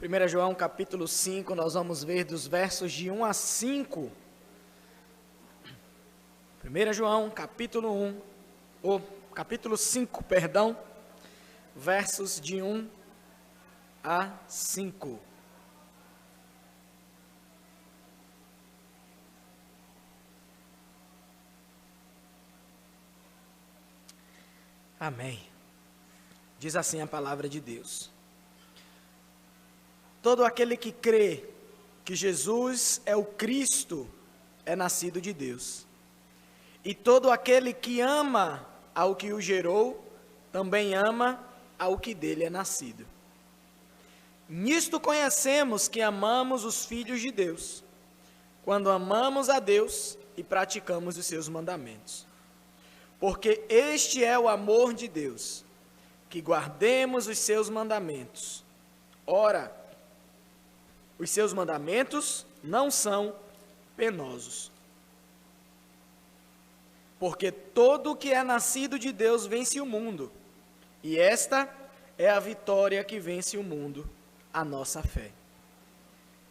1 João capítulo 5, nós vamos ver dos versos de 1 a 5. 1 João capítulo 5, versos de 1 a 5. Amém. Diz assim a palavra de Deus: todo aquele que crê que Jesus é o Cristo é nascido de Deus. E todo aquele que ama ao que o gerou, também ama ao que dele é nascido. Nisto conhecemos que amamos os filhos de Deus, quando amamos a Deus e praticamos os seus mandamentos. Porque este é o amor de Deus, que guardemos os seus mandamentos. Ora, os seus mandamentos não são penosos. Porque todo o que é nascido de Deus vence o mundo, e esta é a vitória que vence o mundo, a nossa fé.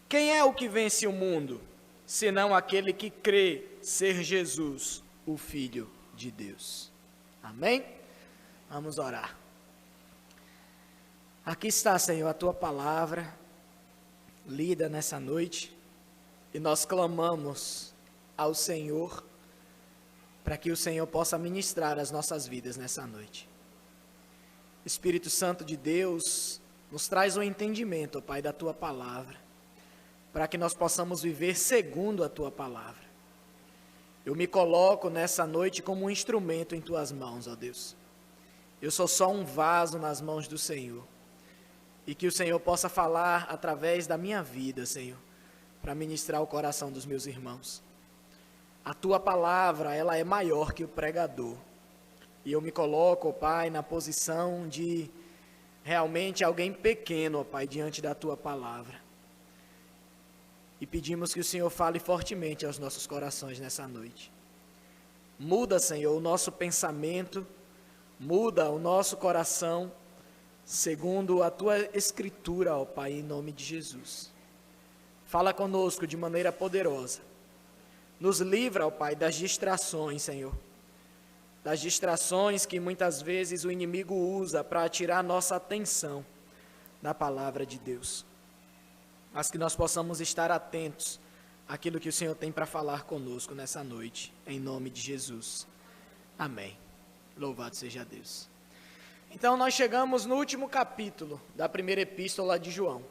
Quem é o que vence o mundo, senão aquele que crê ser Jesus, o Filho de Deus? Amém? Vamos orar. Aqui está, Senhor, a tua palavra lida nessa noite, e nós clamamos ao Senhor para que o Senhor possa ministrar as nossas vidas nessa noite. Espírito Santo de Deus, nos traz um entendimento, ó Pai, da tua palavra, para que nós possamos viver segundo a tua palavra. Eu me coloco nessa noite como um instrumento em tuas mãos, ó Deus. Eu sou só um vaso nas mãos do Senhor. E que o Senhor possa falar através da minha vida, Senhor, para ministrar o coração dos meus irmãos. A tua palavra, ela é maior que o pregador. E eu me coloco, ó Pai, na posição de realmente alguém pequeno, ó Pai, diante da tua palavra. E pedimos que o Senhor fale fortemente aos nossos corações nessa noite. Muda, Senhor, o nosso pensamento, muda o nosso coração, segundo a tua escritura, ó Pai, em nome de Jesus. Fala conosco de maneira poderosa. Nos livra, ó Pai, das distrações, Senhor. Das distrações que muitas vezes o inimigo usa para tirar nossa atenção da palavra de Deus. Mas que nós possamos estar atentos àquilo que o Senhor tem para falar conosco nessa noite, em nome de Jesus. Amém. Louvado seja Deus. Então, nós chegamos no último capítulo da primeira epístola de João.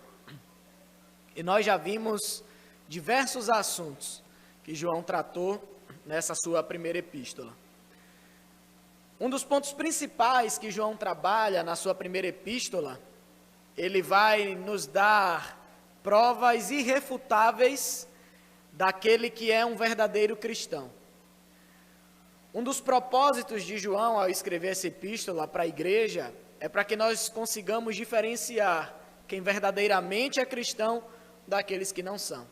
E nós já vimos diversos assuntos que João tratou nessa sua primeira epístola. Um dos pontos principais que João trabalha na sua primeira epístola, ele vai nos dar provas irrefutáveis daquele que é um verdadeiro cristão. Um dos propósitos de João ao escrever essa epístola para a igreja é para que nós consigamos diferenciar quem verdadeiramente é cristão daqueles que não são.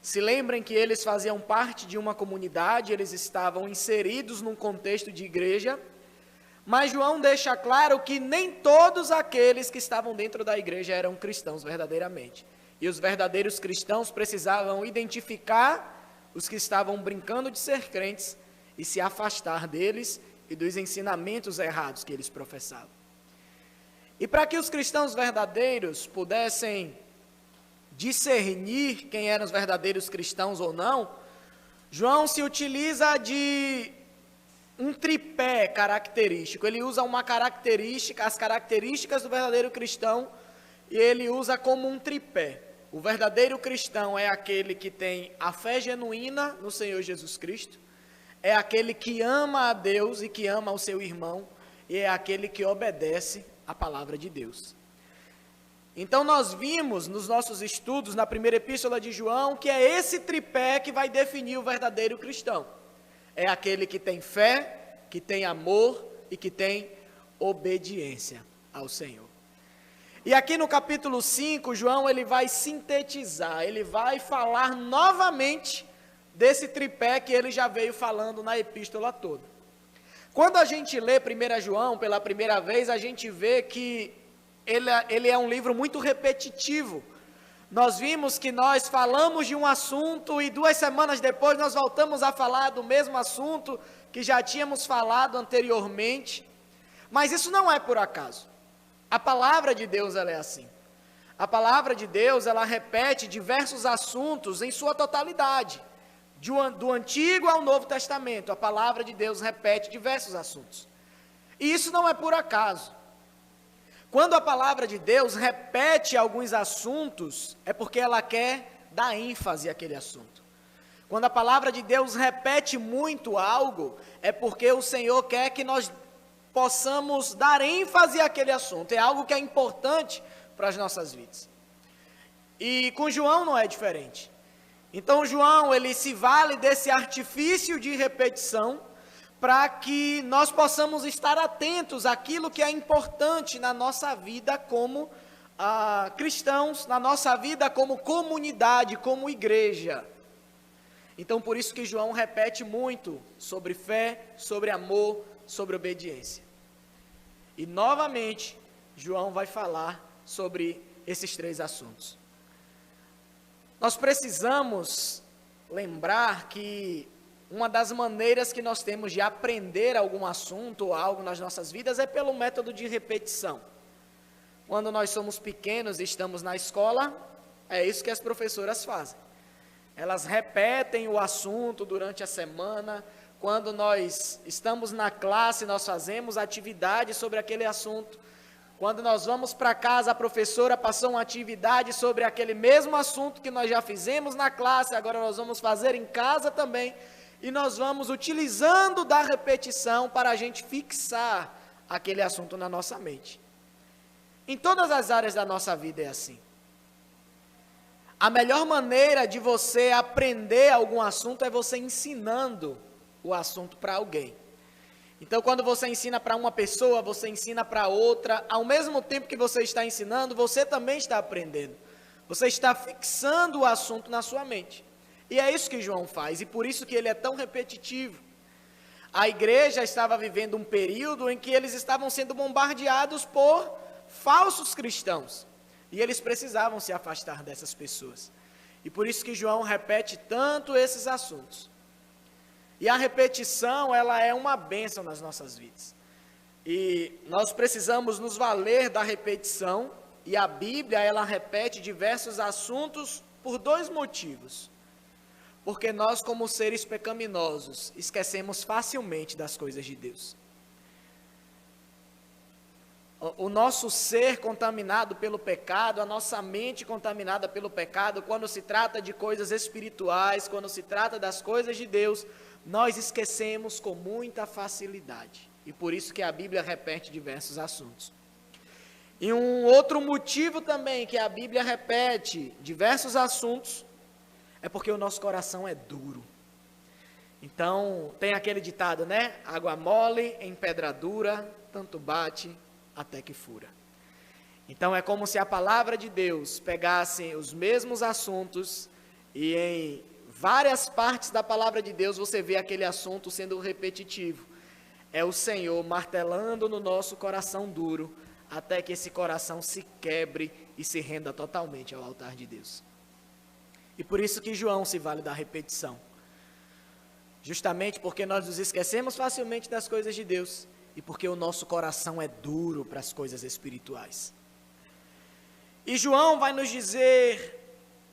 Se lembrem que eles faziam parte de uma comunidade, eles estavam inseridos num contexto de igreja, mas João deixa claro que nem todos aqueles que estavam dentro da igreja eram cristãos verdadeiramente. E os verdadeiros cristãos precisavam identificar os que estavam brincando de ser crentes e se afastar deles e dos ensinamentos errados que eles professavam. E para que os cristãos verdadeiros pudessem discernir quem eram os verdadeiros cristãos ou não, João se utiliza de um tripé característico. Ele usa uma característica, as características do verdadeiro cristão, e ele usa como um tripé. O verdadeiro cristão é aquele que tem a fé genuína no Senhor Jesus Cristo, é aquele que ama a Deus e que ama o seu irmão, e é aquele que obedece à palavra de Deus. Então nós vimos nos nossos estudos, na primeira epístola de João, que é esse tripé que vai definir o verdadeiro cristão. É aquele que tem fé, que tem amor e que tem obediência ao Senhor. E aqui no capítulo 5, João ele vai sintetizar, ele vai falar novamente desse tripé que ele já veio falando na epístola toda. Quando a gente lê 1 João pela primeira vez, a gente vê que ele é um livro muito repetitivo. Nós vimos que nós falamos de um assunto e 2 semanas depois nós voltamos a falar do mesmo assunto que já tínhamos falado anteriormente. Mas isso não é por acaso. A palavra de Deus, ela é assim. A palavra de Deus, ela repete diversos assuntos em sua totalidade. Do Antigo ao Novo Testamento, a palavra de Deus repete diversos assuntos. E isso não é por acaso. Quando a palavra de Deus repete alguns assuntos, é porque ela quer dar ênfase àquele assunto. Quando a palavra de Deus repete muito algo, é porque o Senhor quer que nós possamos dar ênfase àquele assunto. É algo que é importante para as nossas vidas. E com João não é diferente. Então João, ele se vale desse artifício de repetição para que nós possamos estar atentos àquilo que é importante na nossa vida como cristãos, na nossa vida como comunidade, como igreja. Então por isso que João repete muito sobre fé, sobre amor, sobre obediência. E novamente, João vai falar sobre esses 3 assuntos. Nós precisamos lembrar que uma das maneiras que nós temos de aprender algum assunto ou algo nas nossas vidas é pelo método de repetição. Quando nós somos pequenos e estamos na escola, é isso que as professoras fazem. Elas repetem o assunto durante a semana. Quando nós estamos na classe, nós fazemos atividade sobre aquele assunto. Quando nós vamos para casa, a professora passou uma atividade sobre aquele mesmo assunto que nós já fizemos na classe, agora nós vamos fazer em casa também. E nós vamos utilizando da repetição para a gente fixar aquele assunto na nossa mente. Em todas as áreas da nossa vida é assim. A melhor maneira de você aprender algum assunto é você ensinando o assunto para alguém. Então, quando você ensina para uma pessoa, você ensina para outra, ao mesmo tempo que você está ensinando, você também está aprendendo. Você está fixando o assunto na sua mente. E é isso que João faz, e por isso que ele é tão repetitivo. A igreja estava vivendo um período em que eles estavam sendo bombardeados por falsos cristãos. E eles precisavam se afastar dessas pessoas. E por isso que João repete tanto esses assuntos. E a repetição, ela é uma bênção nas nossas vidas. E nós precisamos nos valer da repetição, e a Bíblia, ela repete diversos assuntos por 2 motivos. Porque nós, como seres pecaminosos, esquecemos facilmente das coisas de Deus. O nosso ser contaminado pelo pecado, a nossa mente contaminada pelo pecado, quando se trata de coisas espirituais, quando se trata das coisas de Deus, nós esquecemos com muita facilidade. E por isso que a Bíblia repete diversos assuntos. E um outro motivo também que a Bíblia repete diversos assuntos é porque o nosso coração é duro. Então, tem aquele ditado, né? Água mole em pedra dura, tanto bate até que fura. Então, é como se a palavra de Deus pegasse os mesmos assuntos e em várias partes da palavra de Deus você vê aquele assunto sendo repetitivo. É o Senhor martelando no nosso coração duro, até que esse coração se quebre e se renda totalmente ao altar de Deus. E por isso que João se vale da repetição. Justamente porque nós nos esquecemos facilmente das coisas de Deus e porque o nosso coração é duro para as coisas espirituais. E João vai nos dizer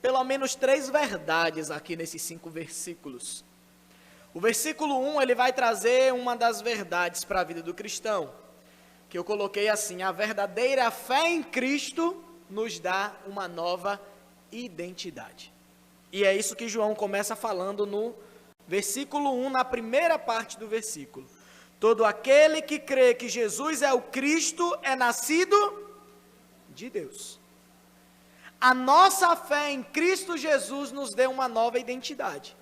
pelo menos 3 verdades aqui nesses 5 versículos. O versículo 1, ele vai trazer uma das verdades para a vida do cristão, que eu coloquei assim: a verdadeira fé em Cristo nos dá uma nova identidade. E é isso que João começa falando no versículo 1, na primeira parte do versículo. Todo aquele que crê que Jesus é o Cristo é nascido de Deus. A nossa fé em Cristo Jesus nos deu uma nova identidade.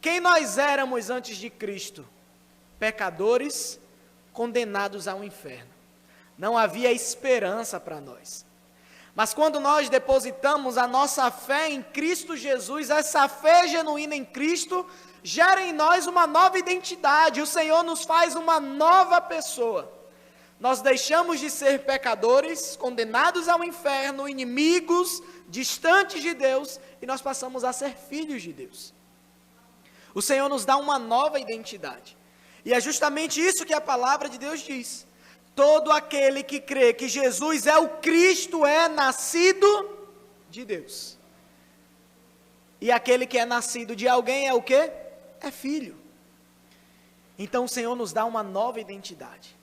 Quem nós éramos antes de Cristo? Pecadores condenados ao inferno. Não havia esperança para nós. Mas quando nós depositamos a nossa fé em Cristo Jesus, essa fé genuína em Cristo gera em nós uma nova identidade. O Senhor nos faz uma nova pessoa. nós deixamos de ser pecadores, condenados ao inferno, inimigos, distantes de Deus, e nós passamos a ser filhos de Deus. O Senhor nos dá uma nova identidade. E é justamente isso que a palavra de Deus diz. Todo aquele que crê que Jesus é o Cristo é nascido de Deus. E aquele que é nascido de alguém é o quê? É filho. Então o Senhor nos dá uma nova identidade.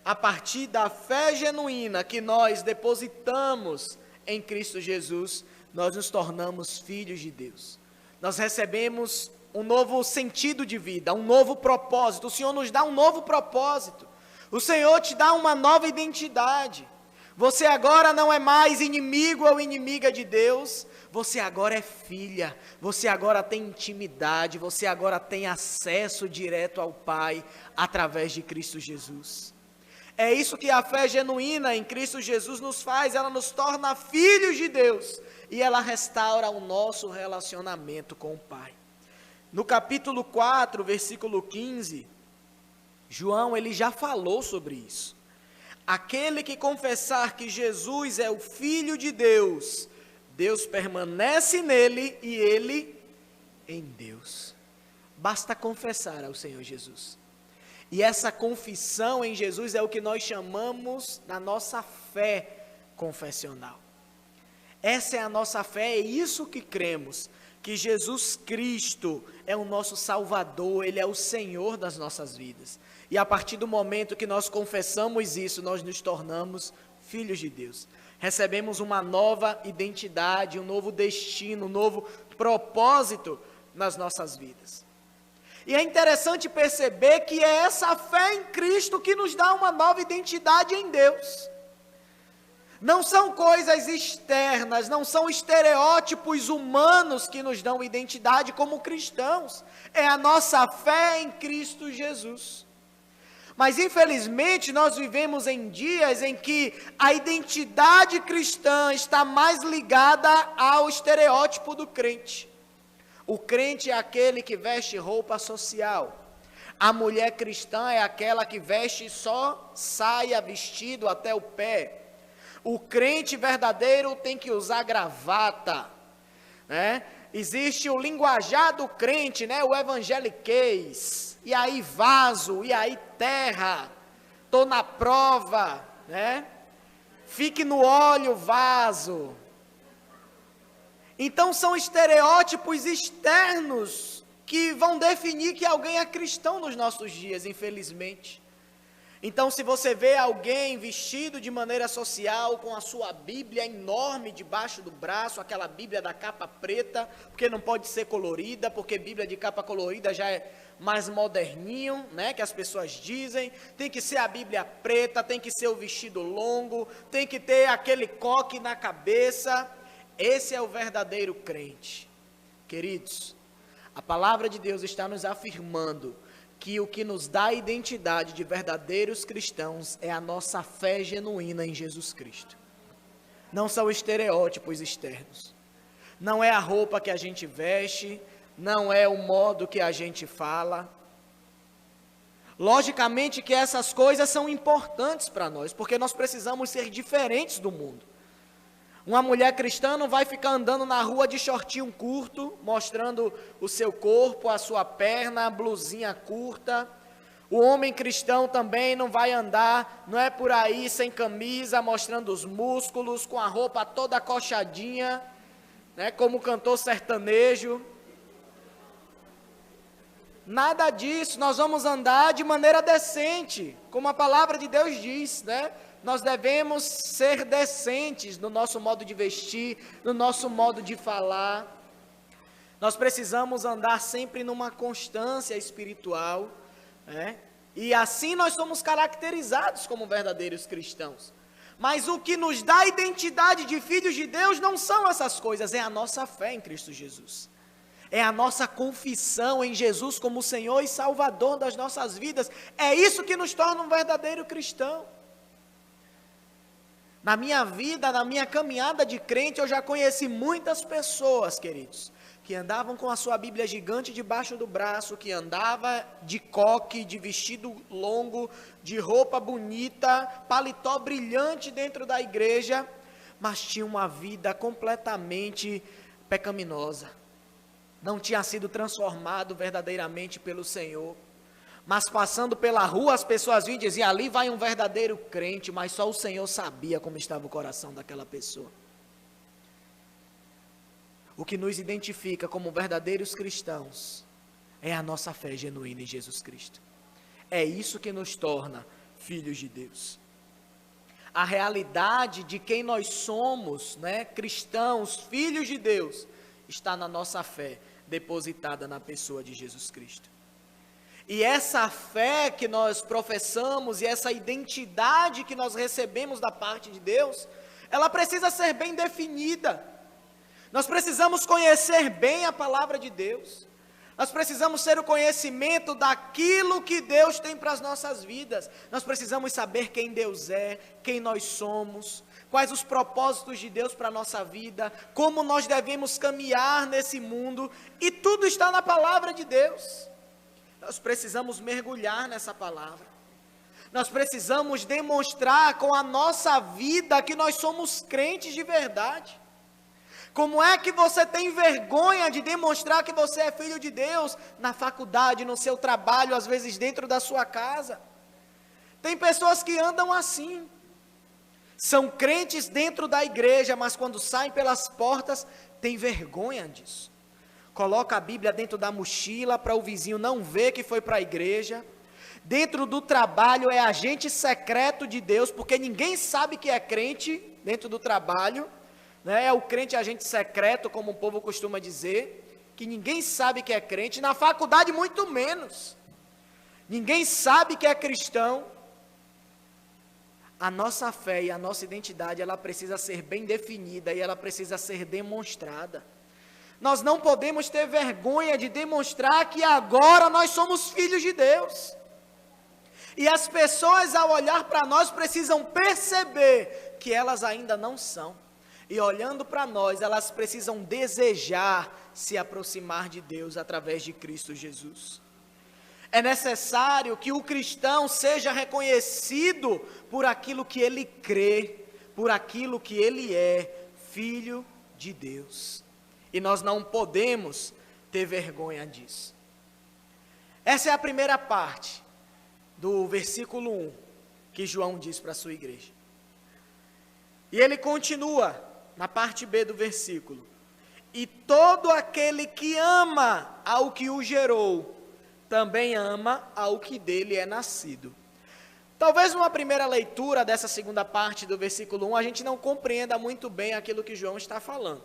A partir da fé genuína que nós depositamos em Cristo Jesus, nós nos tornamos filhos de Deus. Nós recebemos um novo sentido de vida, um novo propósito. O Senhor nos dá um novo propósito. O Senhor te dá uma nova identidade. Você agora não é mais inimigo ou inimiga de Deus. Você agora é filha. Você agora tem intimidade. Você agora tem acesso direto ao Pai através de Cristo Jesus. É isso que a fé genuína em Cristo Jesus nos faz. Ela nos torna filhos de Deus. E ela restaura o nosso relacionamento com o Pai. No capítulo 4, versículo 15, João ele já falou sobre isso. Aquele que confessar que Jesus é o Filho de Deus, Deus permanece nele e ele em Deus. Basta confessar ao Senhor Jesus. E essa confissão em Jesus é o que nós chamamos da nossa fé confessional. Essa é a nossa fé, é isso que cremos, que Jesus Cristo é o nosso Salvador, Ele é o Senhor das nossas vidas. E a partir do momento que nós confessamos isso, nós nos tornamos filhos de Deus. Recebemos uma nova identidade, um novo destino, um novo propósito nas nossas vidas. E é interessante perceber que é essa fé em Cristo que nos dá uma nova identidade em Deus. Não são coisas externas, não são estereótipos humanos que nos dão identidade como cristãos. É a nossa fé em Cristo Jesus. Mas infelizmente nós vivemos em dias em que a identidade cristã está mais ligada ao estereótipo do crente. O crente é aquele que veste roupa social. A mulher cristã é aquela que veste só saia, vestido até o pé. O crente verdadeiro tem que usar gravata, né? Existe o linguajar do crente, né? O evangeliquez, e aí vaso, e aí terra, tô na prova, né? Fique no óleo vaso. Então são estereótipos externos que vão definir que alguém é cristão nos nossos dias, infelizmente. Então, se você vê alguém vestido de maneira social, com a sua Bíblia enorme debaixo do braço, aquela Bíblia da capa preta, porque não pode ser colorida, porque Bíblia de capa colorida já é mais moderninho, né, que as pessoas dizem, tem que ser a Bíblia preta, tem que ser o vestido longo, tem que ter aquele coque na cabeça. Esse é o verdadeiro crente. Queridos, a palavra de Deus está nos afirmando que o que nos dá a identidade de verdadeiros cristãos é a nossa fé genuína em Jesus Cristo. Não são estereótipos externos. Não é a roupa que a gente veste, não é o modo que a gente fala. Logicamente que essas coisas são importantes para nós, porque nós precisamos ser diferentes do mundo. Uma mulher cristã não vai ficar andando na rua de shortinho curto, mostrando o seu corpo, a sua perna, a blusinha curta. O homem cristão também não vai andar, não é por aí sem camisa, mostrando os músculos, com a roupa toda acochadinha, né, como cantor sertanejo. Nada disso, nós vamos andar de maneira decente, como a palavra de Deus diz, né? Nós devemos ser decentes no nosso modo de vestir, no nosso modo de falar. Nós precisamos andar sempre numa constância espiritual, né? E assim nós somos caracterizados como verdadeiros cristãos. Mas o que nos dá a identidade de filhos de Deus não são essas coisas, é a nossa fé em Cristo Jesus. É a nossa confissão em Jesus como Senhor e Salvador das nossas vidas. É isso que nos torna um verdadeiro cristão. Na minha vida, na minha caminhada de crente, eu já conheci muitas pessoas, queridos, que andavam com a sua Bíblia gigante debaixo do braço, que andava de coque, de vestido longo, de roupa bonita, paletó brilhante dentro da igreja, mas tinha uma vida completamente pecaminosa. Não tinha sido transformado verdadeiramente pelo Senhor. Mas passando pela rua, as pessoas vinham e diziam, ali vai um verdadeiro crente, mas só o Senhor sabia como estava o coração daquela pessoa. O que nos identifica como verdadeiros cristãos é a nossa fé genuína em Jesus Cristo. É isso que nos torna filhos de Deus. A realidade de quem nós somos, cristãos, filhos de Deus, está na nossa fé, depositada na pessoa de Jesus Cristo. E essa fé que nós professamos e essa identidade que nós recebemos da parte de Deus, ela precisa ser bem definida. Nós precisamos conhecer bem a palavra de Deus. Nós precisamos ter o conhecimento daquilo que Deus tem para as nossas vidas. Nós precisamos saber quem Deus é, quem nós somos, quais os propósitos de Deus para a nossa vida, como nós devemos caminhar nesse mundo, e tudo está na palavra de Deus. Nós precisamos mergulhar nessa palavra. Nós precisamos demonstrar com a nossa vida que nós somos crentes de verdade. Como é que você tem vergonha de demonstrar que você é filho de Deus na faculdade, no seu trabalho, às vezes dentro da sua casa? Tem pessoas que andam assim. São crentes dentro da igreja, mas quando saem pelas portas, têm vergonha disso. Coloca a Bíblia dentro da mochila para o vizinho não ver que foi para a igreja. Dentro do trabalho é agente secreto de Deus, porque ninguém sabe que é crente dentro do trabalho. É o crente agente secreto, como o povo costuma dizer, que ninguém sabe que é crente, na faculdade muito menos. Ninguém sabe que é cristão. A nossa fé e a nossa identidade, ela precisa ser bem definida e ela precisa ser demonstrada. Nós não podemos ter vergonha de demonstrar que agora nós somos filhos de Deus. E as pessoas, ao olhar para nós, precisam perceber que elas ainda não são. E olhando para nós, elas precisam desejar se aproximar de Deus através de Cristo Jesus. É necessário que o cristão seja reconhecido por aquilo que ele crê, por aquilo que ele é, filho de Deus. E nós não podemos ter vergonha disso. Essa é a primeira parte do versículo 1 que João diz para a sua igreja. E ele continua na parte B do versículo. E todo aquele que ama ao que o gerou, também ama ao que dele é nascido. Talvez numa primeira leitura dessa segunda parte do versículo 1, a gente não compreenda muito bem aquilo que João está falando.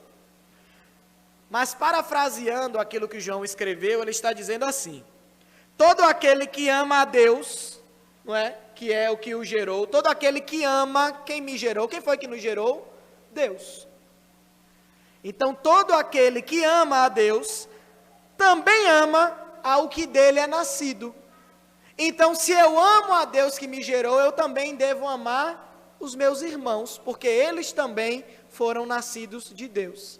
Mas parafraseando aquilo que João escreveu, ele está dizendo assim: todo aquele que ama a Deus, não é? Que é o que o gerou, todo aquele que ama quem me gerou, quem foi que nos gerou? Deus. Então todo aquele que ama a Deus, também ama ao que dele é nascido. Então se eu amo a Deus que me gerou, eu também devo amar os meus irmãos, porque eles também foram nascidos de Deus.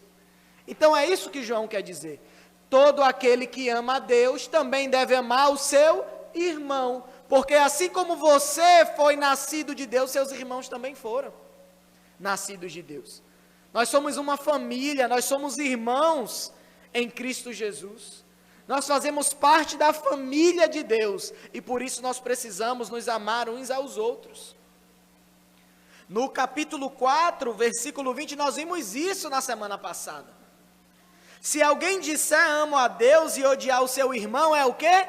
Então é isso que João quer dizer. Todo aquele que ama a Deus também deve amar o seu irmão, porque assim como você foi nascido de Deus, seus irmãos também foram nascidos de Deus. Nós somos uma família, nós somos irmãos em Cristo Jesus. Nós fazemos parte da família de Deus e por isso nós precisamos nos amar uns aos outros. No capítulo 4, versículo 20, nós vimos isso na semana passada. Se alguém disser amo a Deus e odiar o seu irmão, é o quê?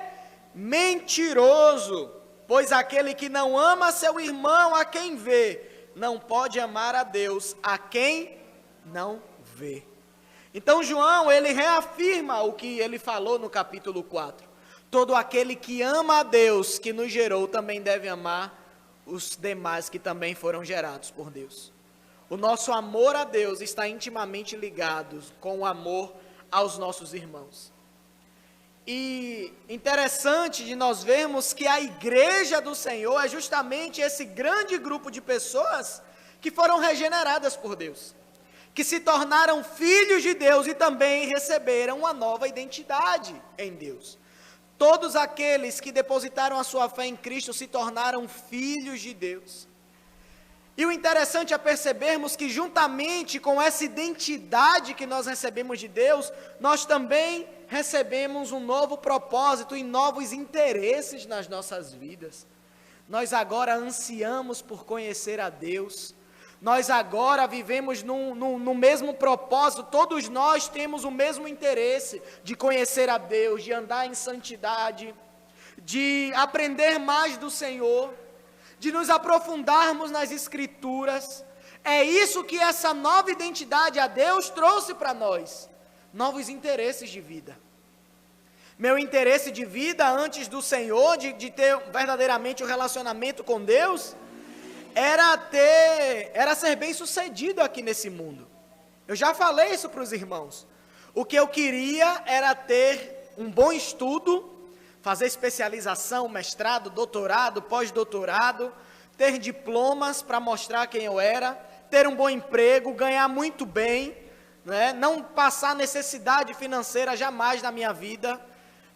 Mentiroso, pois aquele que não ama seu irmão a quem vê, não pode amar a Deus a quem não vê. Então João, ele reafirma o que ele falou no capítulo 4. Todo aquele que ama a Deus que nos gerou, também deve amar os demais que também foram gerados por Deus. O nosso amor a Deus está intimamente ligado com o amor aos nossos irmãos. E interessante de nós vermos que a igreja do Senhor é justamente esse grande grupo de pessoas que foram regeneradas por Deus, que se tornaram filhos de Deus e também receberam uma nova identidade em Deus. Todos aqueles que depositaram a sua fé em Cristo se tornaram filhos de Deus. E o interessante é percebermos que juntamente com essa identidade que nós recebemos de Deus, nós também recebemos um novo propósito e novos interesses nas nossas vidas. Nós agora ansiamos por conhecer a Deus. Nós agora vivemos no mesmo propósito, todos nós temos o mesmo interesse de conhecer a Deus, de andar em santidade, de aprender mais do Senhor, de nos aprofundarmos nas Escrituras. É isso que essa nova identidade a Deus trouxe para nós, novos interesses de vida. Meu interesse de vida antes do Senhor, de ter verdadeiramente um relacionamento com Deus, era ser bem sucedido aqui nesse mundo. Eu já falei isso para os irmãos. O que eu queria era ter um bom estudo, fazer especialização, mestrado, doutorado, pós-doutorado, ter diplomas para mostrar quem eu era, ter um bom emprego, ganhar muito bem, né? Não passar necessidade financeira jamais na minha vida,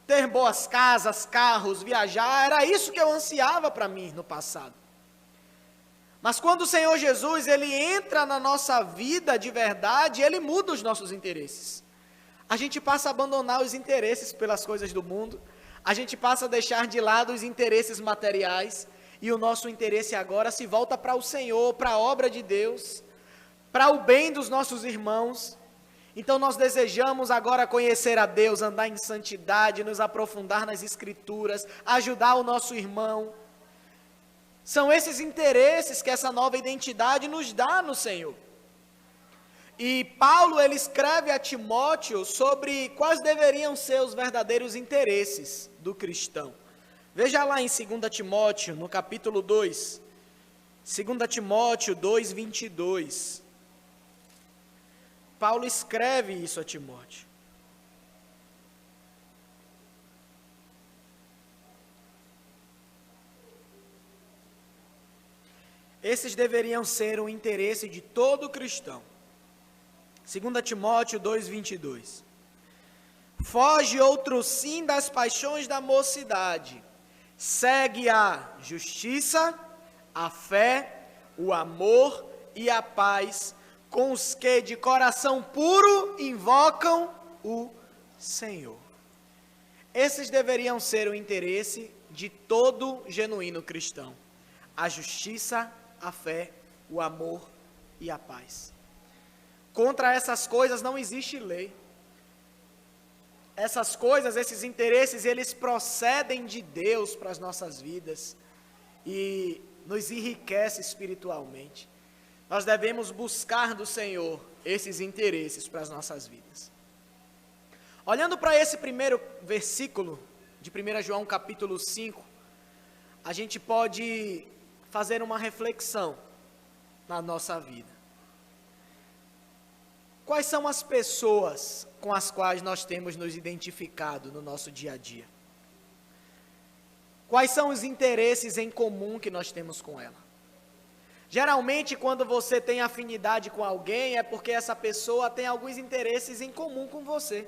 ter boas casas, carros, viajar. Era isso que eu ansiava para mim no passado. Mas quando o Senhor Jesus, Ele entra na nossa vida de verdade, Ele muda os nossos interesses. A gente passa a abandonar os interesses pelas coisas do mundo, a gente passa a deixar de lado os interesses materiais, e o nosso interesse agora se volta para o Senhor, para a obra de Deus, para o bem dos nossos irmãos. Então nós desejamos agora conhecer a Deus, andar em santidade, nos aprofundar nas Escrituras, ajudar o nosso irmão. São esses interesses que essa nova identidade nos dá no Senhor. E Paulo, ele escreve a Timóteo sobre quais deveriam ser os verdadeiros interesses do cristão. Veja lá em 2 Timóteo, no capítulo 2, 2 Timóteo 2, 22. Paulo escreve isso a Timóteo. Esses deveriam ser o interesse de todo cristão. 2 Timóteo 2, 22. Foge outro sim das paixões da mocidade. Segue a justiça, a fé, o amor e a paz, com os que de coração puro invocam o Senhor. Esses deveriam ser o interesse de todo genuíno cristão. A justiça, a fé, o amor e a paz. Contra essas coisas não existe lei. Essas coisas, esses interesses, eles procedem de Deus para as nossas vidas e nos enriquece espiritualmente. Nós devemos buscar do Senhor esses interesses para as nossas vidas. Olhando para esse primeiro versículo de 1 João capítulo 5, a gente pode fazer uma reflexão na nossa vida. Quais são as pessoas com as quais nós temos nos identificado no nosso dia a dia? Quais são os interesses em comum que nós temos com ela? Geralmente, quando você tem afinidade com alguém, é porque essa pessoa tem alguns interesses em comum com você.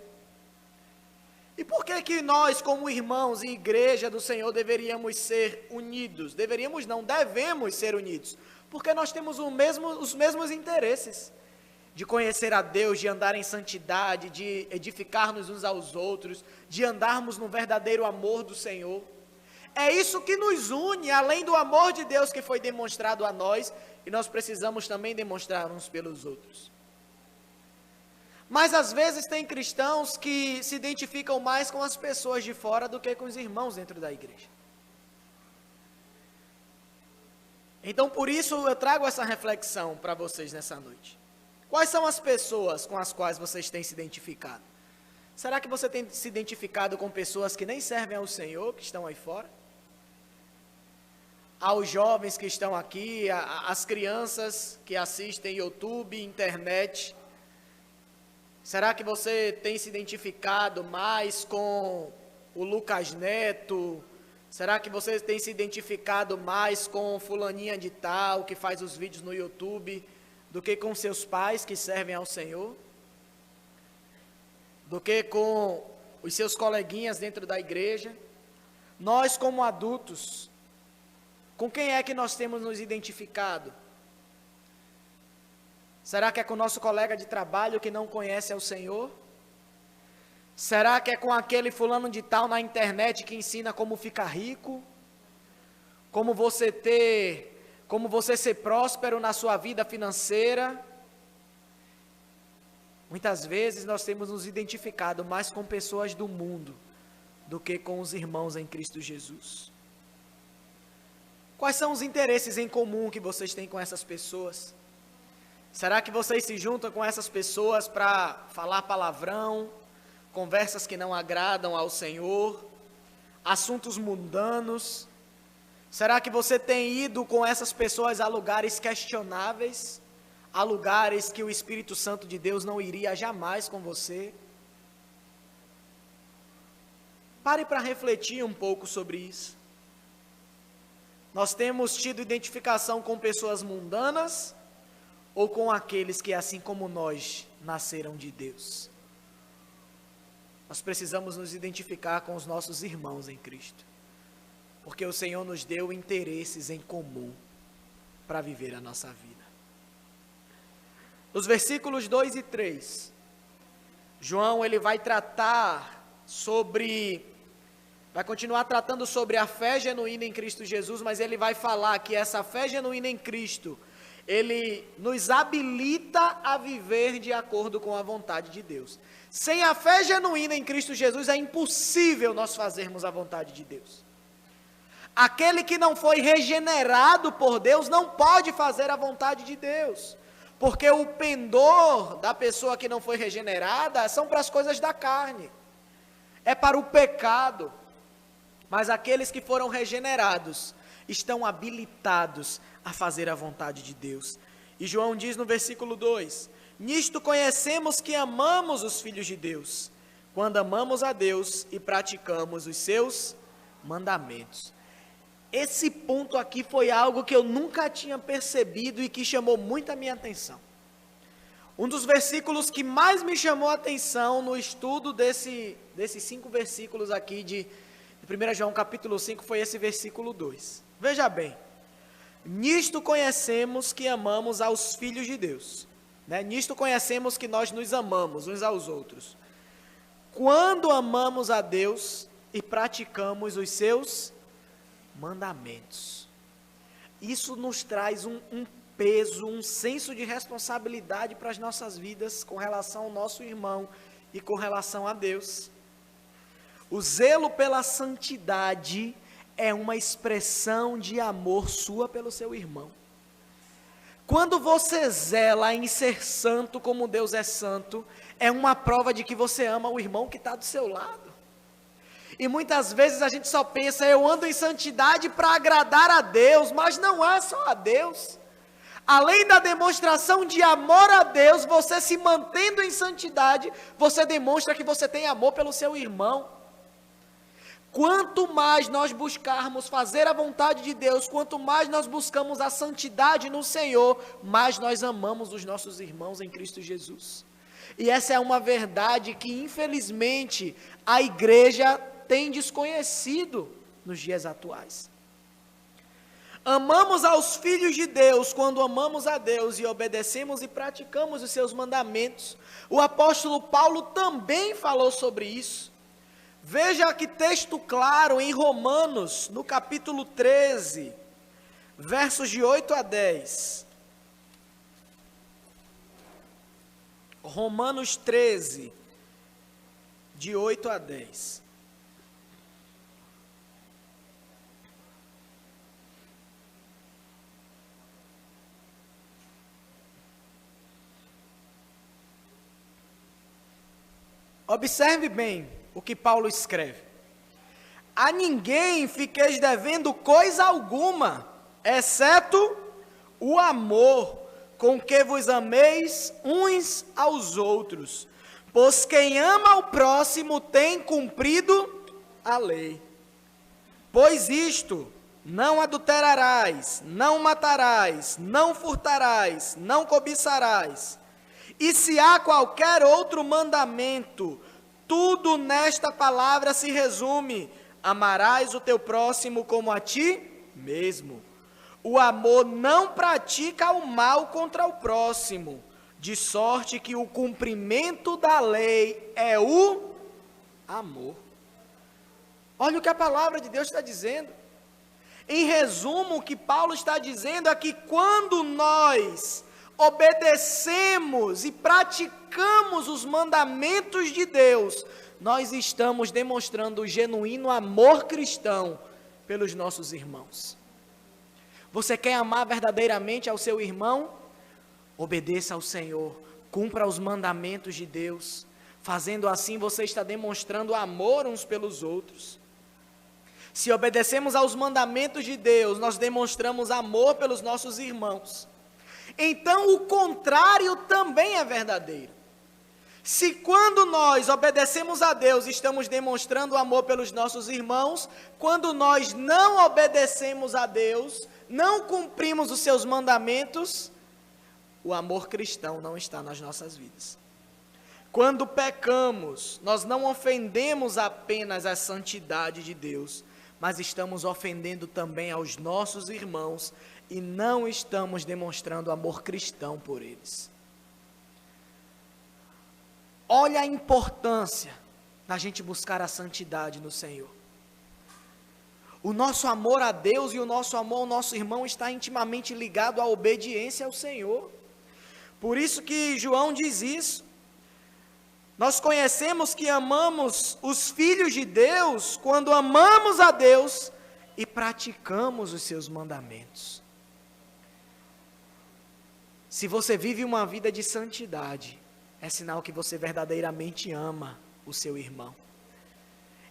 E por que nós, como irmãos e igreja do Senhor, deveríamos ser unidos? Deveríamos não, devemos ser unidos. Porque nós temos os mesmos interesses. De conhecer a Deus, de andar em santidade, de edificar-nos uns aos outros, de andarmos no verdadeiro amor do Senhor. É isso que nos une, além do amor de Deus que foi demonstrado a nós, e nós precisamos também demonstrar uns pelos outros. Mas às vezes tem cristãos que se identificam mais com as pessoas de fora do que com os irmãos dentro da igreja. Então por isso eu trago essa reflexão para vocês nessa noite. Quais são as pessoas com as quais vocês têm se identificado? Será que você tem se identificado com pessoas que nem servem ao Senhor, que estão aí fora? Aos jovens que estão aqui, às crianças que assistem YouTube, internet. Será que você tem se identificado mais com o Lucas Neto? Será que você tem se identificado mais com fulaninha de tal, que faz os vídeos no YouTube? do que com seus pais que servem ao Senhor, do que com os seus coleguinhas dentro da igreja. Nós, como adultos, com quem é que nós temos nos identificado? Será que é com o nosso colega de trabalho que não conhece ao Senhor? Será que é com aquele fulano de tal na internet que ensina como ficar rico? Como você ser próspero na sua vida financeira? Muitas vezes nós temos nos identificado mais com pessoas do mundo do que com os irmãos em Cristo Jesus. Quais são os interesses em comum que vocês têm com essas pessoas? Será que vocês se juntam com essas pessoas para falar palavrão, conversas que não agradam ao Senhor, assuntos mundanos? Será que você tem ido com essas pessoas a lugares questionáveis, a lugares que o Espírito Santo de Deus não iria jamais com você? Pare para refletir um pouco sobre isso. Nós temos tido identificação com pessoas mundanas ou com aqueles que, assim como nós, nasceram de Deus? Nós precisamos nos identificar com os nossos irmãos em Cristo, porque o Senhor nos deu interesses em comum para viver a nossa vida. Nos versículos 2 e 3, João ele vai continuar tratando sobre a fé genuína em Cristo Jesus, mas ele vai falar que essa fé genuína em Cristo, ele nos habilita a viver de acordo com a vontade de Deus. Sem a fé genuína em Cristo Jesus, é impossível nós fazermos a vontade de Deus. Aquele que não foi regenerado por Deus, não pode fazer a vontade de Deus, porque o pendor da pessoa que não foi regenerada são para as coisas da carne, é para o pecado. Mas aqueles que foram regenerados estão habilitados a fazer a vontade de Deus. E João diz no versículo 2: nisto conhecemos que amamos os filhos de Deus, quando amamos a Deus e praticamos os seus mandamentos. Esse ponto aqui foi algo que eu nunca tinha percebido e que chamou muito a minha atenção. Um dos versículos que mais me chamou a atenção no estudo desses 5 versículos aqui de 1 João capítulo 5 foi esse versículo 2. Veja bem, nisto conhecemos que amamos aos filhos de Deus, né? Nisto conhecemos que nós nos amamos uns aos outros, quando amamos a Deus e praticamos os seus mandamentos. Isso nos traz um peso, um senso de responsabilidade para as nossas vidas com relação ao nosso irmão e com relação a Deus. O zelo pela santidade é uma expressão de amor sua pelo seu irmão. Quando você zela em ser santo como Deus é santo, é uma prova de que você ama o irmão que está do seu lado. E muitas vezes a gente só pensa, eu ando em santidade para agradar a Deus, mas não é só a Deus. Além da demonstração de amor a Deus, você se mantendo em santidade, você demonstra que você tem amor pelo seu irmão. Quanto mais nós buscarmos fazer a vontade de Deus, quanto mais nós buscamos a santidade no Senhor, mais nós amamos os nossos irmãos em Cristo Jesus. E essa é uma verdade que, infelizmente, a igreja tem desconhecido nos dias atuais. Amamos aos filhos de Deus quando amamos a Deus e obedecemos e praticamos os seus mandamentos. O apóstolo Paulo também falou sobre isso. Veja que texto claro em Romanos, no capítulo 13, versos de 8 a 10. Romanos 13, de 8 a 10. Observe bem o que Paulo escreve. A ninguém fiqueis devendo coisa alguma, exceto o amor com que vos ameis uns aos outros, pois quem ama ao próximo tem cumprido a lei. Pois isto não adulterarás, não matarás, não furtarás, não cobiçarás. E se há qualquer outro mandamento, tudo nesta palavra se resume: amarás o teu próximo como a ti mesmo. O amor não pratica o mal contra o próximo, de sorte que o cumprimento da lei é o amor. Olha o que a palavra de Deus está dizendo. Em resumo, o que Paulo está dizendo é que quando nós obedecemos e praticamos os mandamentos de Deus, nós estamos demonstrando o genuíno amor cristão pelos nossos irmãos. Você quer amar verdadeiramente ao seu irmão? Obedeça ao Senhor, cumpra os mandamentos de Deus. Fazendo assim, você está demonstrando amor uns pelos outros. Se obedecemos aos mandamentos de Deus, nós demonstramos amor pelos nossos irmãos. Então, o contrário também é verdadeiro. Se quando nós obedecemos a Deus, estamos demonstrando amor pelos nossos irmãos, quando nós não obedecemos a Deus, não cumprimos os seus mandamentos, o amor cristão não está nas nossas vidas. Quando pecamos, nós não ofendemos apenas a santidade de Deus, mas estamos ofendendo também aos nossos irmãos e não estamos demonstrando amor cristão por eles. Olha a importância da gente buscar a santidade no Senhor. O nosso amor a Deus e o nosso amor ao nosso irmão está intimamente ligado à obediência ao Senhor. Por isso que João diz isso. Nós conhecemos que amamos os filhos de Deus quando amamos a Deus e praticamos os seus mandamentos. Se você vive uma vida de santidade, é sinal que você verdadeiramente ama o seu irmão.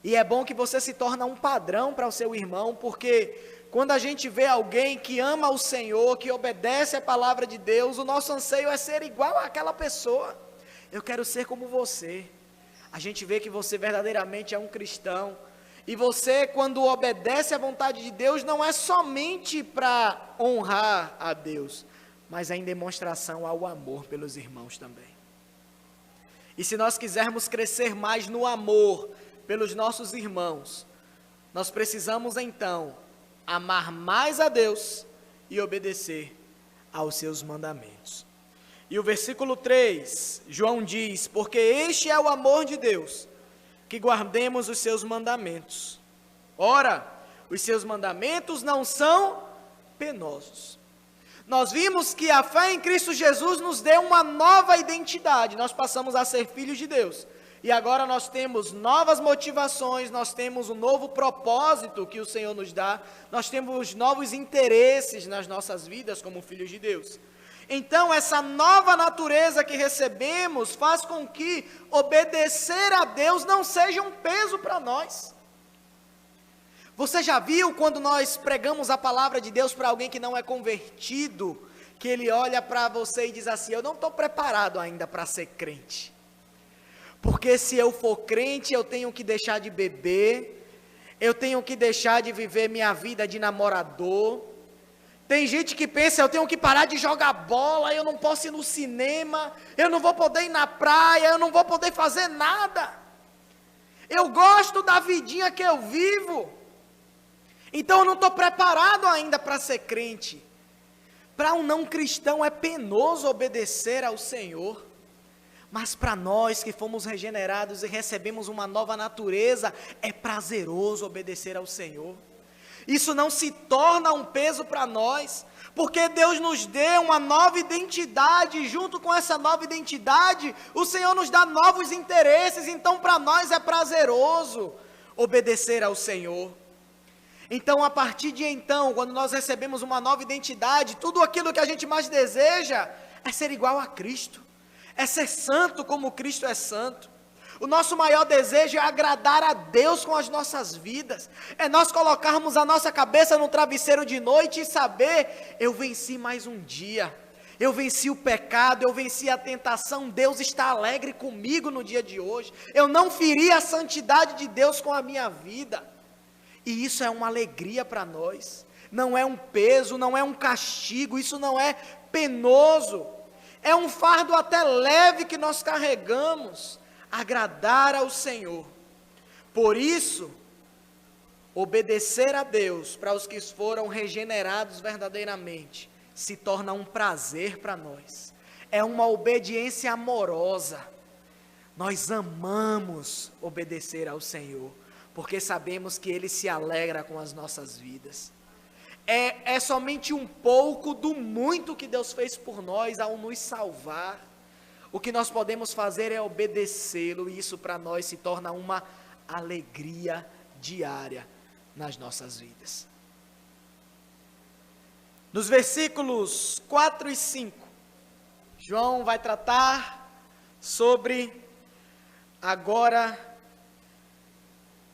E é bom que você se torne um padrão para o seu irmão, porque quando a gente vê alguém que ama o Senhor, que obedece a palavra de Deus, o nosso anseio é ser igual àquela pessoa. Eu quero ser como você. A gente vê que você verdadeiramente é um cristão. E você, quando obedece à vontade de Deus, não é somente para honrar a Deus, mas é em demonstração ao amor pelos irmãos também. E se nós quisermos crescer mais no amor pelos nossos irmãos, nós precisamos então amar mais a Deus e obedecer aos seus mandamentos. E o versículo 3, João diz: porque este é o amor de Deus, que guardemos os seus mandamentos. Ora, os seus mandamentos não são penosos. Nós vimos que a fé em Cristo Jesus nos deu uma nova identidade, nós passamos a ser filhos de Deus. E agora nós temos novas motivações, nós temos um novo propósito que o Senhor nos dá, nós temos novos interesses nas nossas vidas como filhos de Deus. Então, essa nova natureza que recebemos faz com que obedecer a Deus não seja um peso para nós. Você já viu quando nós pregamos a palavra de Deus para alguém que não é convertido, que ele olha para você e diz assim: eu não estou preparado ainda para ser crente, porque se eu for crente eu tenho que deixar de beber, eu tenho que deixar de viver minha vida de namorador. Tem gente que pensa: eu tenho que parar de jogar bola, eu não posso ir no cinema, eu não vou poder ir na praia, eu não vou poder fazer nada. Eu gosto da vidinha que eu vivo, então eu não estou preparado ainda para ser crente. Para um não cristão é penoso obedecer ao Senhor, mas para nós que fomos regenerados e recebemos uma nova natureza, é prazeroso obedecer ao Senhor. Isso não se torna um peso para nós, porque Deus nos deu uma nova identidade, e junto com essa nova identidade, o Senhor nos dá novos interesses, então para nós é prazeroso obedecer ao Senhor. Então, a partir de então, quando nós recebemos uma nova identidade, tudo aquilo que a gente mais deseja é ser igual a Cristo, é ser santo como Cristo é santo. O nosso maior desejo é agradar a Deus com as nossas vidas, é nós colocarmos a nossa cabeça no travesseiro de noite e saber: eu venci mais um dia, eu venci o pecado, eu venci a tentação, Deus está alegre comigo no dia de hoje, eu não feri a santidade de Deus com a minha vida. E isso é uma alegria para nós. não é um peso, não é um castigo, isso não é penoso, é um fardo até leve que nós carregamos, agradar ao Senhor. Por isso, obedecer a Deus para os que foram regenerados verdadeiramente se torna um prazer para nós, é uma obediência amorosa. Nós amamos obedecer ao Senhor, porque sabemos que Ele se alegra com as nossas vidas. É somente um pouco do muito que Deus fez por nós ao nos salvar. O que nós podemos fazer é obedecê-lo, e isso para nós se torna uma alegria diária nas nossas vidas. Nos versículos 4 e 5, João vai tratar sobre agora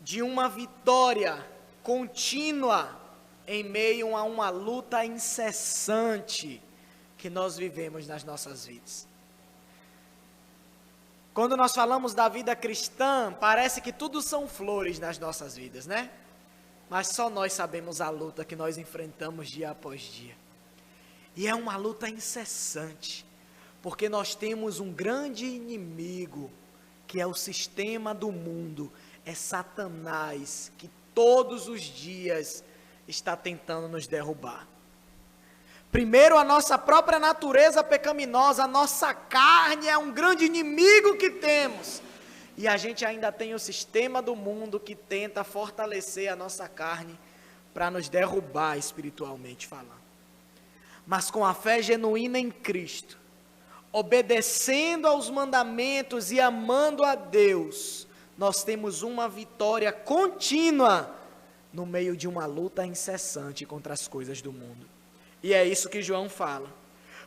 de uma vitória contínua em meio a uma luta incessante que nós vivemos nas nossas vidas. Quando nós falamos da vida cristã, parece que tudo são flores nas nossas vidas, né? Mas só nós sabemos a luta que nós enfrentamos dia após dia. E é uma luta incessante, porque nós temos um grande inimigo, que é o sistema do mundo, é Satanás, que todos os dias está tentando nos derrubar. Primeiro, a nossa própria natureza pecaminosa, a nossa carne é um grande inimigo que temos. E a gente ainda tem o sistema do mundo que tenta fortalecer a nossa carne para nos derrubar espiritualmente falando. Mas com a fé genuína em Cristo, obedecendo aos mandamentos e amando a Deus, nós temos uma vitória contínua no meio de uma luta incessante contra as coisas do mundo. E é isso que João fala.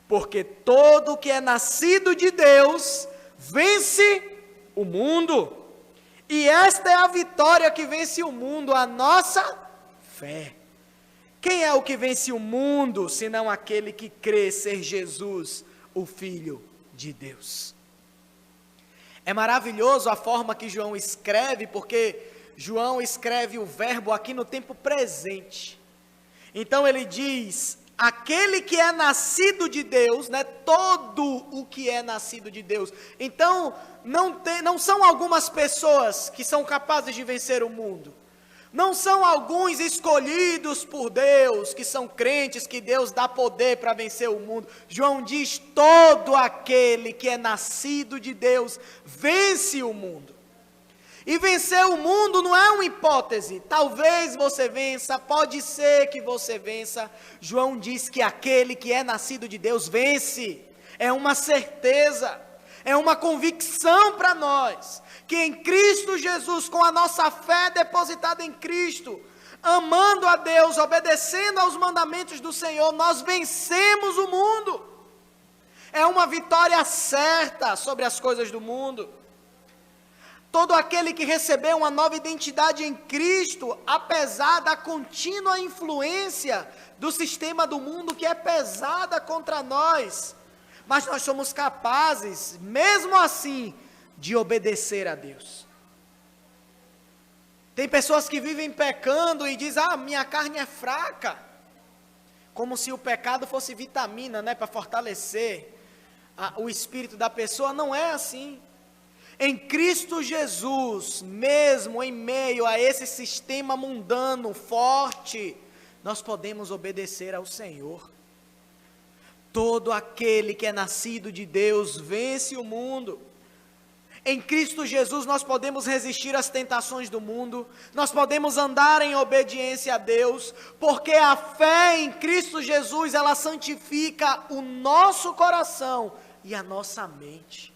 Porque todo que é nascido de Deus vence o mundo. E esta é a vitória que vence o mundo, a nossa fé. Quem é o que vence o mundo, senão aquele que crê ser Jesus, o Filho de Deus? É maravilhoso a forma que João escreve, porque João escreve o verbo aqui no tempo presente. Então ele diz, aquele que é nascido de Deus, né, todo o que é nascido de Deus. Então não são algumas pessoas que são capazes de vencer o mundo. Não são alguns escolhidos por Deus, que são crentes, que Deus dá poder para vencer o mundo. João diz, todo aquele que é nascido de Deus vence o mundo. E vencer o mundo não é uma hipótese, talvez você vença, pode ser que você vença. João diz que aquele que é nascido de Deus vence, é uma certeza, é uma convicção para nós, que em Cristo Jesus, com a nossa fé depositada em Cristo, amando a Deus, obedecendo aos mandamentos do Senhor, nós vencemos o mundo. É uma vitória certa sobre as coisas do mundo. Todo aquele que recebeu uma nova identidade em Cristo, apesar da contínua influência do sistema do mundo que é pesada contra nós, mas nós somos capazes, mesmo assim, de obedecer a Deus. Tem pessoas que vivem pecando e dizem, minha carne é fraca, como se o pecado fosse vitamina, né, para fortalecer o espírito da pessoa. Não é assim. Em Cristo Jesus, mesmo em meio a esse sistema mundano forte, nós podemos obedecer ao Senhor. Todo aquele que é nascido de Deus vence o mundo. Em Cristo Jesus nós podemos resistir às tentações do mundo, nós podemos andar em obediência a Deus, porque a fé em Cristo Jesus, ela santifica o nosso coração e a nossa mente.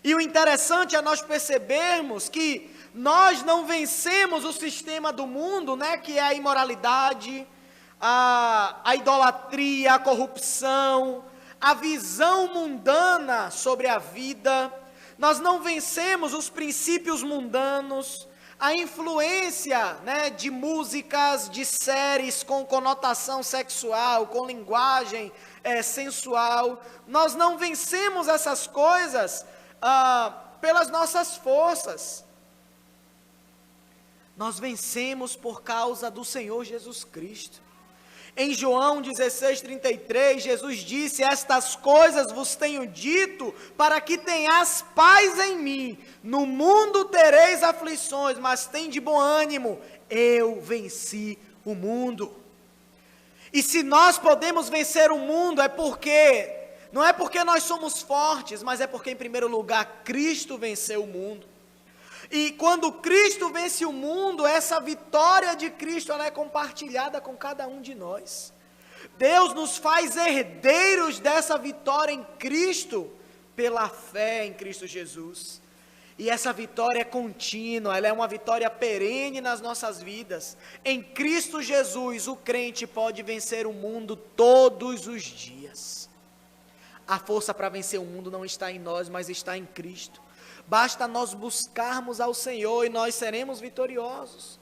E o interessante é nós percebermos que nós não vencemos o sistema do mundo, né, que é a imoralidade, a idolatria, a corrupção, a visão mundana sobre a vida. Nós não vencemos os princípios mundanos, a influência, né, de músicas, de séries com conotação sexual, com linguagem sensual. Nós não vencemos essas coisas pelas nossas forças. Nós vencemos por causa do Senhor Jesus Cristo. Em João 16:33, Jesus disse: estas coisas vos tenho dito, para que tenhas paz em mim. No mundo tereis aflições, mas tende bom ânimo, eu venci o mundo. E se nós podemos vencer o mundo, não é porque nós somos fortes, mas é porque, em primeiro lugar, Cristo venceu o mundo. E quando Cristo vence o mundo, essa vitória de Cristo, ela é compartilhada com cada um de nós. Deus nos faz herdeiros dessa vitória em Cristo, pela fé em Cristo Jesus. E essa vitória é contínua, ela é uma vitória perene nas nossas vidas. Em Cristo Jesus, o crente pode vencer o mundo todos os dias. A força para vencer o mundo não está em nós, mas está em Cristo. Basta nós buscarmos ao Senhor e nós seremos vitoriosos.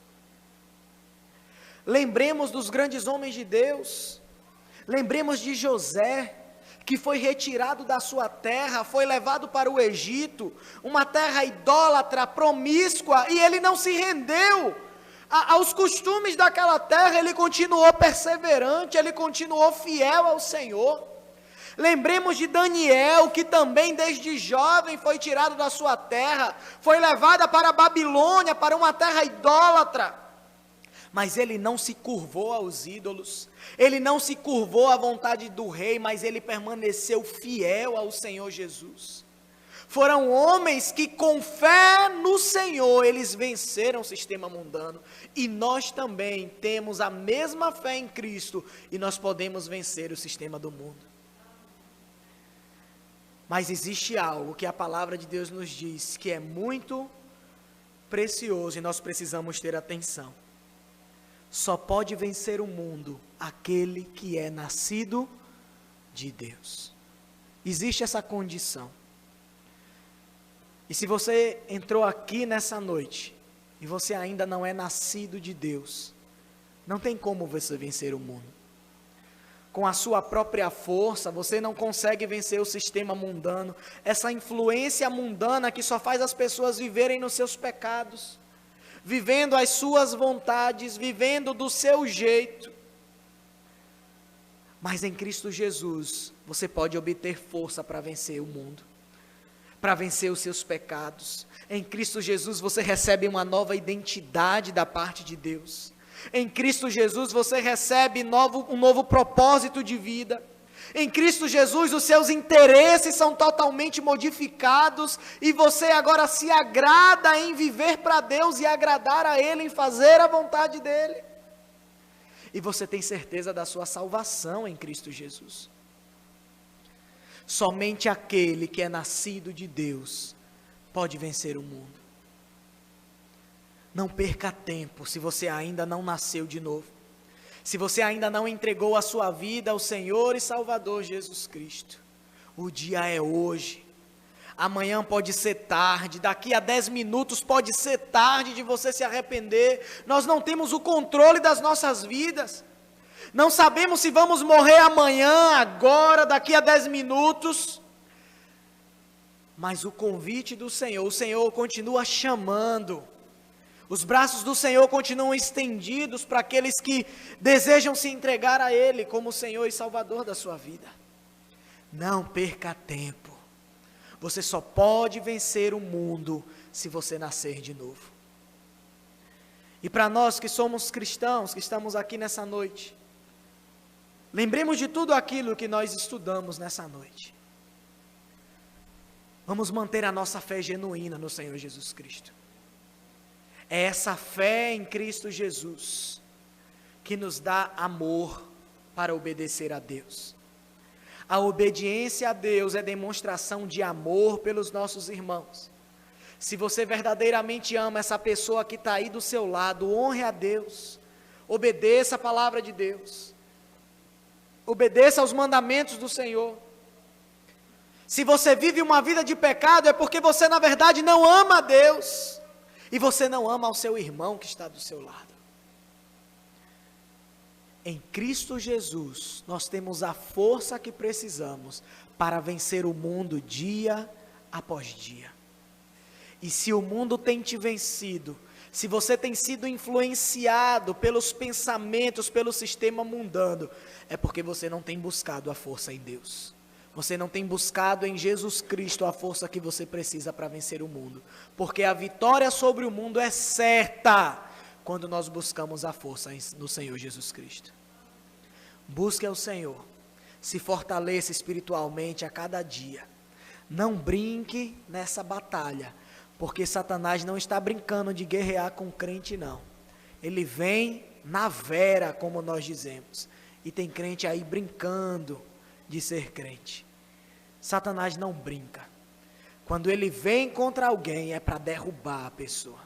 Lembremos dos grandes homens de Deus. Lembremos de José, que foi retirado da sua terra, foi levado para o Egito, uma terra idólatra, promíscua, e ele não se rendeu aos costumes daquela terra, ele continuou perseverante, ele continuou fiel ao Senhor. Lembremos de Daniel, que também desde jovem foi tirado da sua terra, foi levado para a Babilônia, para uma terra idólatra, mas ele não se curvou aos ídolos, ele não se curvou à vontade do rei, mas ele permaneceu fiel ao Senhor Jesus. Foram homens que com fé no Senhor, eles venceram o sistema mundano, e nós também temos a mesma fé em Cristo, e nós podemos vencer o sistema do mundo. Mas existe algo que a palavra de Deus nos diz, que é muito precioso e nós precisamos ter atenção. Só pode vencer o mundo aquele que é nascido de Deus. Existe essa condição. E se você entrou aqui nessa noite e você ainda não é nascido de Deus, não tem como você vencer o mundo. Com a sua própria força, você não consegue vencer o sistema mundano, essa influência mundana que só faz as pessoas viverem nos seus pecados, vivendo as suas vontades, vivendo do seu jeito. Mas em Cristo Jesus, você pode obter força para vencer o mundo, para vencer os seus pecados. Em Cristo Jesus, você recebe uma nova identidade da parte de Deus. Em Cristo Jesus você recebe um novo propósito de vida. Em Cristo Jesus os seus interesses são totalmente modificados e você agora se agrada em viver para Deus e agradar a Ele, em fazer a vontade dEle. E você tem certeza da sua salvação em Cristo Jesus. Somente aquele que é nascido de Deus pode vencer o mundo. Não perca tempo se você ainda não nasceu de novo. Se você ainda não entregou a sua vida ao Senhor e Salvador Jesus Cristo. O dia é hoje. Amanhã pode ser tarde, daqui a 10 minutos pode ser tarde de você se arrepender. Nós não temos o controle das nossas vidas. Não sabemos se vamos morrer amanhã, agora, daqui a 10 minutos. Mas o convite do Senhor, o Senhor continua chamando. Os braços do Senhor continuam estendidos para aqueles que desejam se entregar a Ele como Senhor e Salvador da sua vida. Não perca tempo. Você só pode vencer o mundo se você nascer de novo. E para nós que somos cristãos, que estamos aqui nessa noite, lembremos de tudo aquilo que nós estudamos nessa noite. Vamos manter a nossa fé genuína no Senhor Jesus Cristo. É essa fé em Cristo Jesus que nos dá amor para obedecer a Deus. A obediência a Deus é demonstração de amor pelos nossos irmãos. Se você verdadeiramente ama essa pessoa que está aí do seu lado, honre a Deus, obedeça a palavra de Deus, obedeça aos mandamentos do Senhor. Se você vive uma vida de pecado, é porque você na verdade não ama a Deus. E você não ama ao seu irmão que está do seu lado. Em Cristo Jesus, nós temos a força que precisamos para vencer o mundo dia após dia. E se o mundo tem te vencido, Se você tem sido influenciado pelos pensamentos, pelo sistema mundano, é porque você não tem buscado a força em Deus. Você não tem buscado em Jesus Cristo a força que você precisa para vencer o mundo. Porque a vitória sobre o mundo é certa quando nós buscamos a força no Senhor Jesus Cristo. Busque ao Senhor. Se fortaleça espiritualmente a cada dia. Não brinque nessa batalha, porque Satanás não está brincando de guerrear com o crente, não. Ele vem na vera, como nós dizemos. E tem crente aí brincando de ser crente. Satanás não brinca. Quando ele vem contra alguém, é para derrubar a pessoa.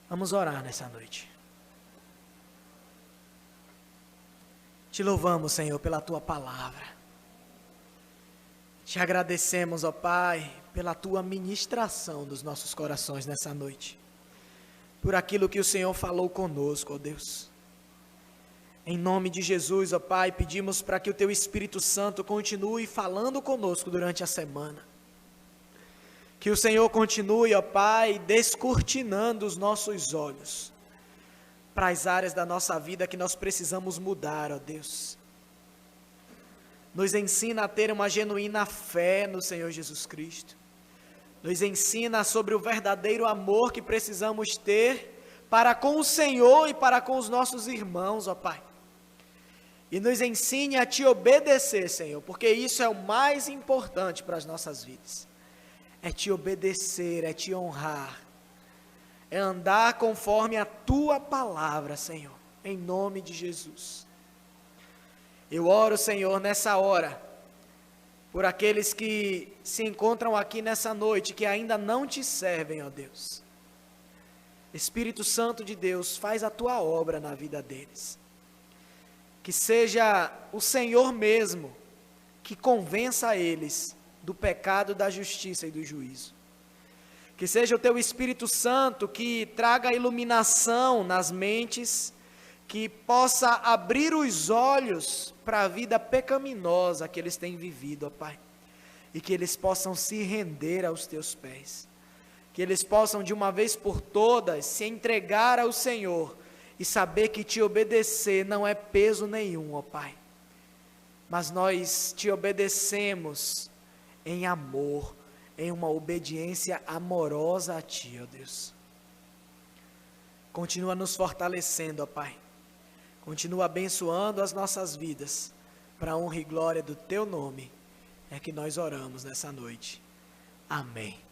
Vamos orar nessa noite. Te louvamos, Senhor, pela Tua palavra. Te agradecemos, ó Pai, pela Tua ministração dos nossos corações nessa noite. Por aquilo que o Senhor falou conosco, ó Deus. Em nome de Jesus, ó Pai, pedimos para que o Teu Espírito Santo continue falando conosco durante a semana. Que o Senhor continue, ó Pai, descortinando os nossos olhos para as áreas da nossa vida que nós precisamos mudar, ó Deus. Nos ensina a ter uma genuína fé no Senhor Jesus Cristo. Nos ensina sobre o verdadeiro amor que precisamos ter para com o Senhor e para com os nossos irmãos, ó Pai. E nos ensine a Te obedecer, Senhor, porque isso é o mais importante para as nossas vidas. É Te obedecer, é Te honrar, é andar conforme a Tua palavra, Senhor, em nome de Jesus. Eu oro, Senhor, nessa hora, por aqueles que se encontram aqui nessa noite, que ainda não Te servem, ó Deus. Espírito Santo de Deus, faz a Tua obra na vida deles. Que seja o Senhor mesmo que convença a eles do pecado, da justiça e do juízo. Que seja o Teu Espírito Santo que traga iluminação nas mentes, que possa abrir os olhos para a vida pecaminosa que eles têm vivido, ó Pai. E que eles possam se render aos Teus pés. Que eles possam de uma vez por todas se entregar ao Senhor e saber que Te obedecer não é peso nenhum, ó Pai. Mas nós Te obedecemos em amor, em uma obediência amorosa a Ti, ó Deus. Continua nos fortalecendo, ó Pai. Continua abençoando as nossas vidas, para a honra e glória do Teu nome, é que nós oramos nessa noite. Amém.